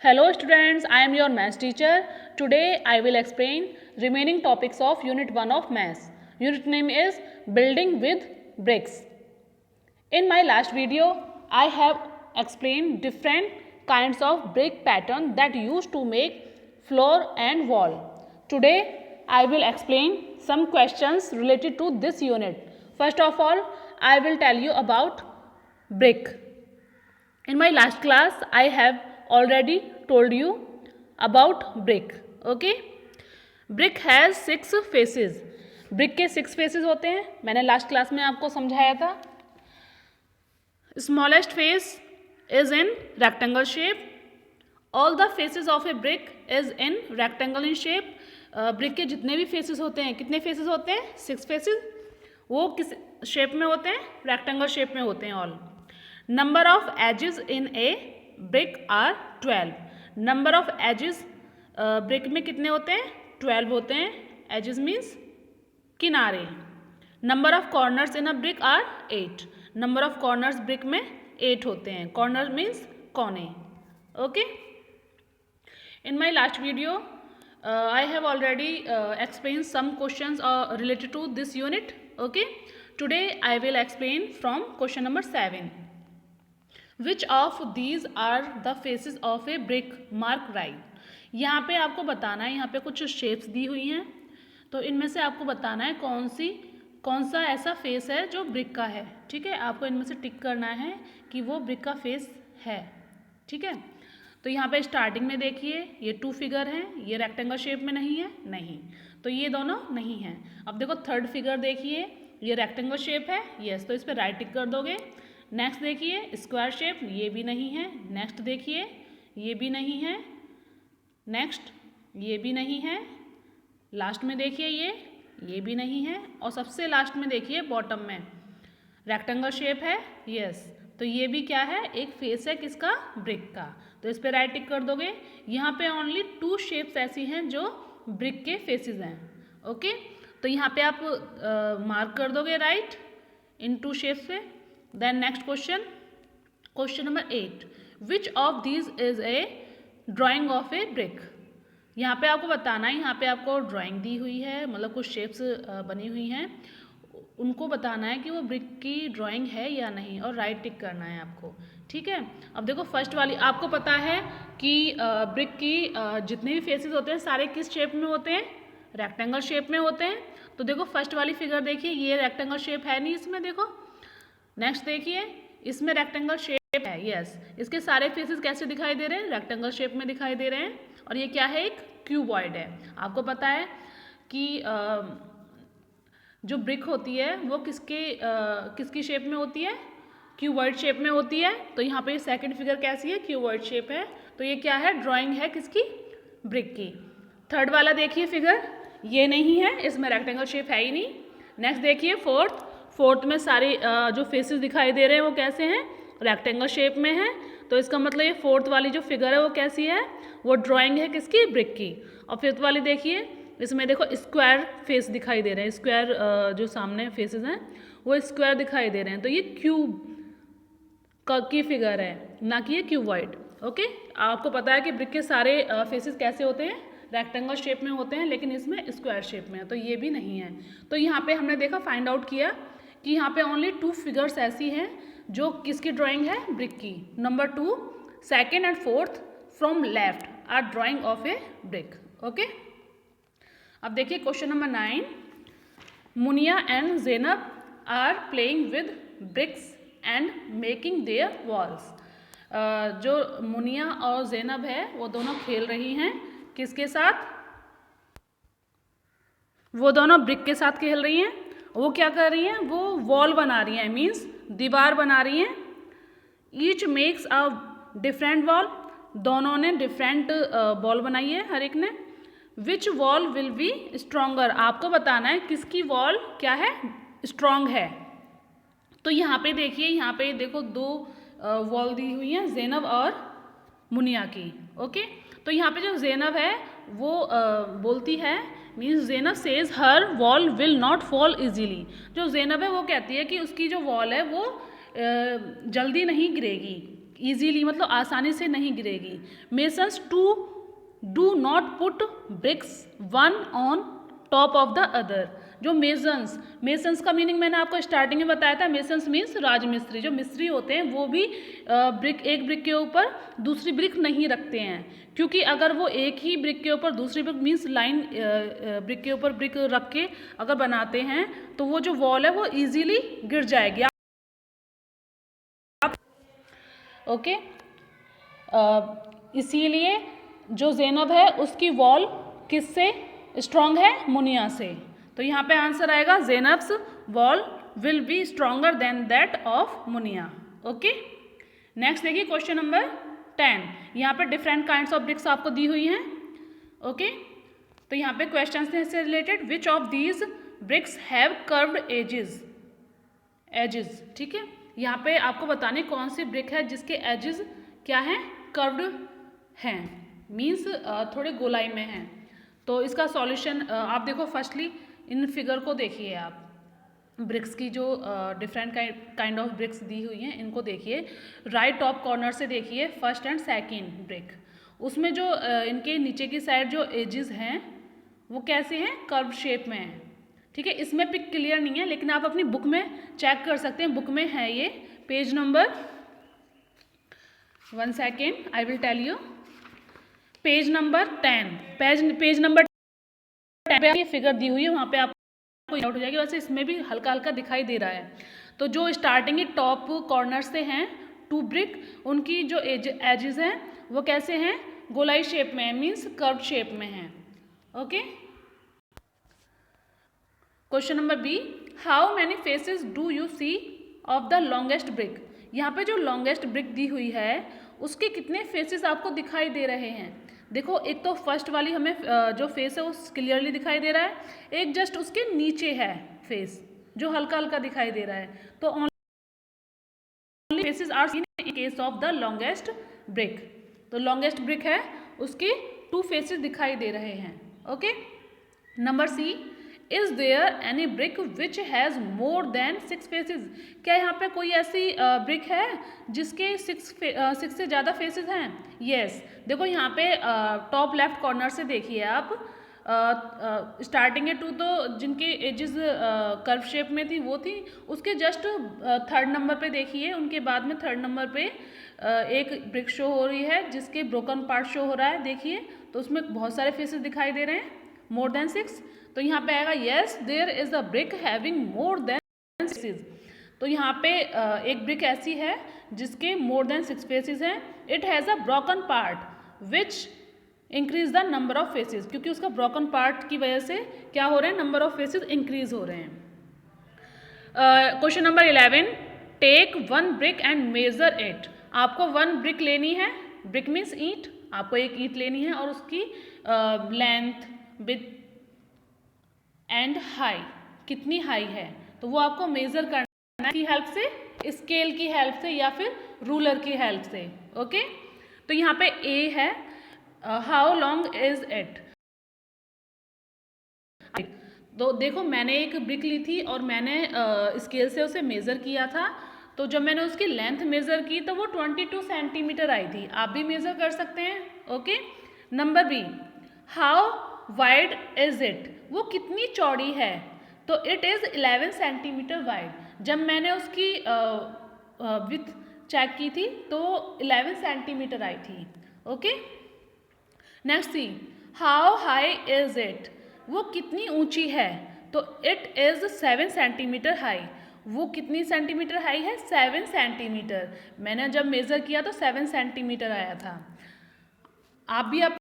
Hello students, I am your maths teacher. Today I will explain remaining topics of unit 1 of maths. Unit name is building with bricks. In my last video I have explained different kinds of brick pattern that used to make floor and wall. Today I will explain some questions related to this unit. First of all, I will tell you about brick. In my last class I have already told you about brick. Okay, brick has 6 faces. brick के 6 faces होते हैं, मैंने last class में आपको समझाया था. Smallest face is in rectangle shape. All the faces of a brick is in rectangle in shape. Brick के जितने भी फेसेस होते हैं, कितने फेसेस होते हैं? 6 फेसेस. वो किस शेप में होते हैं? रेक्टेंगल शेप में होते हैं all. Number of edges in a brick are 12. Number of edges brick में कितने होते हैं? 12 होते हैं. एजेस मीन्स किनारे. Number of corners in a brick are 8. Number of corners brick में 8 होते हैं. कॉर्नर मीन्स कोने. Okay, in my last video I have already explained some questions related to this unit. Okay, today I will explain from question number 7. Which of these are the faces of a brick? Mark right. यहाँ पे आपको बताना है, यहाँ पे कुछ shapes दी हुई हैं, तो इनमें से आपको बताना है कौन सा ऐसा फेस है जो ब्रिक का है. ठीक है, आपको इनमें से टिक करना है कि वो ब्रिक का फेस है. ठीक है, तो यहाँ पे स्टार्टिंग में देखिए ये 2 फिगर हैं, ये रेक्टेंगल शेप में नहीं है, नहीं, तो ये दोनों नहीं हैं. अब देखो थर्ड फिगर देखिए, ये रेक्टेंगल शेप है, यस, तो इस पर राइट टिक कर दोगे. नेक्स्ट देखिए स्क्वायर शेप, ये भी नहीं है. नेक्स्ट देखिए ये भी नहीं है. नेक्स्ट ये भी नहीं है. लास्ट में देखिए ये भी नहीं है. और सबसे लास्ट में देखिए बॉटम में रेक्टेंगल शेप है, यस, तो ये भी क्या है? एक फेस है किसका? ब्रिक का. तो इस पर राइट टिक कर दोगे. यहाँ पे ओनली 2 शेप्स ऐसी हैं जो ब्रिक के फेसेस हैं. ओके, तो यहाँ पे आप मार्क कर दोगे राइट इन 2 शेप्स पे. Then next question number 8. Which of these is a drawing of a brick? यहाँ पे आपको बताना है, यहाँ पे आपको ड्राइंग दी हुई है, मतलब कुछ शेप्स बनी हुई हैं, उनको बताना है कि वो ब्रिक की ड्राइंग है या नहीं, और राइट टिक करना है आपको. ठीक है, अब देखो फर्स्ट वाली, आपको पता है कि ब्रिक की जितने भी फेसेस होते हैं सारे किस शेप में होते हैं? रेक्टेंगल शेप में होते हैं. तो देखो फर्स्ट वाली फिगर देखिए, ये रेक्टेंगल शेप है नहीं इसमें, देखो. नेक्स्ट देखिए इसमें रेक्टेंगल शेप है, यस. इसके सारे फेसेस कैसे दिखाई दे रहे हैं? रेक्टेंगल शेप में दिखाई दे रहे हैं. और ये क्या है? एक क्यूबॉइड है. आपको पता है कि जो ब्रिक होती है वो किसकी शेप में होती है? क्यूबॉइड शेप में होती है. तो यहाँ पे सेकंड फिगर कैसी है? क्यूबॉइड शेप है. तो ये क्या है? ड्राइंग है किसकी? ब्रिक की. थर्ड वाला देखिए फिगर, ये नहीं है, इसमें रेक्टेंगल शेप है ही नहीं. नेक्स्ट देखिए फोर्थ में सारे जो फेसेस दिखाई दे रहे हैं वो कैसे हैं? रेक्टेंगल शेप में है. तो इसका मतलब ये फोर्थ वाली जो फिगर है वो कैसी है? वो ड्राइंग है किसकी? ब्रिक की. और फिफ्थ वाली देखिए, इसमें देखो स्क्वायर फेस दिखाई दे रहे हैं. स्क्वायर जो सामने फेसेस हैं वो स्क्वायर दिखाई दे रहे हैं. तो ये क्यूब की फिगर है, ना कि ये क्यूबॉइड. ओके, आपको पता है कि ब्रिक के सारे फेसेस कैसे होते हैं? रेक्टेंगल शेप में होते हैं, लेकिन इसमें स्क्वायर शेप में है, तो ये भी नहीं है. तो यहाँ पे हमने देखा, फाइंड आउट किया कि यहाँ पे ओनली 2 फिगर्स ऐसी हैं जो किसकी ड्राइंग है? ब्रिक की. Number 2, second and fourth from left are drawing of a brick. Okay, अब देखिए question number 9. Munia and Zainab are playing with bricks and making their walls. जो मुनिया और ज़ैनब है वो दोनों खेल रही हैं किसके साथ? वो दोनों ब्रिक के साथ खेल रही हैं. वो क्या कर रही हैं? वो वॉल बना रही हैं, मीन्स दीवार बना रही हैं. Each makes a different wall. दोनों ने डिफरेंट वॉल बनाई है हर एक ने. विच वॉल विल बी स्ट्रोंगर? आपको बताना है किसकी वॉल क्या है? स्ट्रॉन्ग है. तो यहाँ पे देखिए, यहाँ पे देखो 2 वॉल दी हुई हैं, ज़ैनब और मुनिया की. ओके, तो यहाँ पे जो ज़ैनब है वो बोलती है, means Zainab says her wall will not fall easily. जो ज़ैनब है वो कहती है कि उसकी जो वॉल है वो जल्दी नहीं गिरेगी, ईजीली मतलब आसानी से नहीं गिरेगी। Masons to do not put bricks one on top of the other. जो मेसन्स का मीनिंग मैंने आपको स्टार्टिंग में बताया था, मेसन्स मीन्स राजमिस्त्री। जो मिस्त्री होते हैं वो भी एक ब्रिक के ऊपर दूसरी ब्रिक नहीं रखते हैं, क्योंकि अगर वो एक ही ब्रिक के ऊपर दूसरी ब्रिक मीन्स लाइन ब्रिक के ऊपर ब्रिक रख के अगर बनाते हैं तो वो जो वॉल है वो ईजीली गिर जाएगी। ओके, इसीलिए जो ज़ैनब है उसकी वॉल किससे स्ट्रॉन्ग है? मुनिया से। तो यहाँ पे आंसर आएगा Zainab's wall will be stronger than that of Munia. Okay, next देखिए क्वेश्चन नंबर 10। यहाँ पे डिफरेंट काइंड्स ऑफ ब्रिक्स आपको दी हुई हैं। ओके, तो यहाँ पे क्वेश्चन हैं इससे related. Which of these bricks have curved edges. ठीक है, यहाँ पे आपको बताने कौन सी ब्रिक है जिसके एजेस क्या हैं? कर्व्ड हैं, मीन्स थोड़े गोलाई में हैं। तो इसका सॉल्यूशन आप देखो, फर्स्टली इन फिगर को देखिए आप, ब्रिक्स की जो डिफरेंट काइंड ऑफ ब्रिक्स दी हुई हैं इनको देखिए। राइट टॉप कॉर्नर से देखिए फर्स्ट एंड सेकंड ब्रिक, उसमें जो इनके नीचे की साइड जो एजेस हैं वो कैसे हैं? कर्व शेप में हैं। ठीक है, इसमें पिक क्लियर नहीं है लेकिन आप अपनी बुक में चेक कर सकते हैं, बुक में है ये page number 1 second I will tell you, page number 10, page number 10 पे ये फिगर दी हुई है, वहाँ पे आपको आउट हो जाएगी। वैसे इसमें भी हल्का हल्का दिखाई दे रहा है। तो जो स्टार्टिंग की टॉप कॉर्नर से हैं 2 ब्रिक, उनकी जो एजेस हैं वो कैसे हैं? गोलाई शेप में है, मीन्स कर्व शेप में हैं। Okay, question number B, how many faces do you see of the longest brick. यहाँ पे जो लॉन्गेस्ट ब्रिक दी हुई है उसके कितने फेसेस आपको दिखाई दे रहे हैं? देखो, एक तो फर्स्ट वाली हमें जो फेस है वो क्लियरली दिखाई दे रहा है, एक जस्ट उसके नीचे है फेस जो हल्का हल्का दिखाई दे रहा है। तो only faces are seen in case of the longest brick. तो लॉन्गेस्ट ब्रिक है उसके 2 फेसेस दिखाई दे रहे हैं। Okay, number C, is there any brick which has more than 6 faces. क्या यहाँ पे कोई ऐसी ब्रिक है जिसके 6 से ज़्यादा फेसेस हैं? यस, देखो यहाँ पे टॉप लेफ्ट कॉर्नर से देखिए आप, स्टार्टिंग के 2 तो जिनके एजेस कर्व शेप में थी वो थी, उसके जस्ट 3rd नंबर पे देखिए, उनके बाद में 3rd नंबर पे एक ब्रिक शो हो रही है जिसके ब्रोकन पार्ट शो हो रहा है। देखिए, तो उसमें बहुत सारे फेसेस दिखाई दे रहे हैं, मोर देन 6। तो यहाँ पे आएगा yes there is a brick having more than 6 faces. तो यहाँ पे एक ब्रिक ऐसी है जिसके मोर देन 6 फेसेस हैं। It has a broken part which increase the number of faces, क्योंकि उसका ब्रोकन पार्ट की वजह से क्या हो रहे हैं? नंबर ऑफ फेसेस इंक्रीज हो रहे हैं। Question number 11, take 1 brick and measure it. आपको 1 ब्रिक लेनी है, ब्रिक मीन्स ईंट, आपको एक ईंट लेनी है और उसकी लेंथ, विड्थ एंड हाई, कितनी हाई है तो वो आपको मेजर करना है की हेल्प से, स्केल की हेल्प से या फिर रूलर की हेल्प से। ओके, तो यहाँ पे ए है, हाउ लॉन्ग इज इट। तो देखो, मैंने एक ब्रिक ली थी और मैंने स्केल से उसे मेज़र किया था, तो जब मैंने उसकी लेंथ मेज़र की तो वो 22 सेंटीमीटर आई थी। आप भी मेज़र कर सकते हैं। Okay, number B, how wide is it. वो कितनी चौड़ी है? तो इट इज़ 11 सेंटीमीटर वाइड। जब मैंने उसकी विड्थ चेक की थी तो 11 सेंटीमीटर आई थी। Okay, next C, how high is it. वो कितनी ऊंची है? तो इट इज़ 7 सेंटीमीटर हाई। वो कितनी सेंटीमीटर हाई है? 7 सेंटीमीटर। मैंने जब मेज़र किया तो 7 सेंटीमीटर आया था। आप भी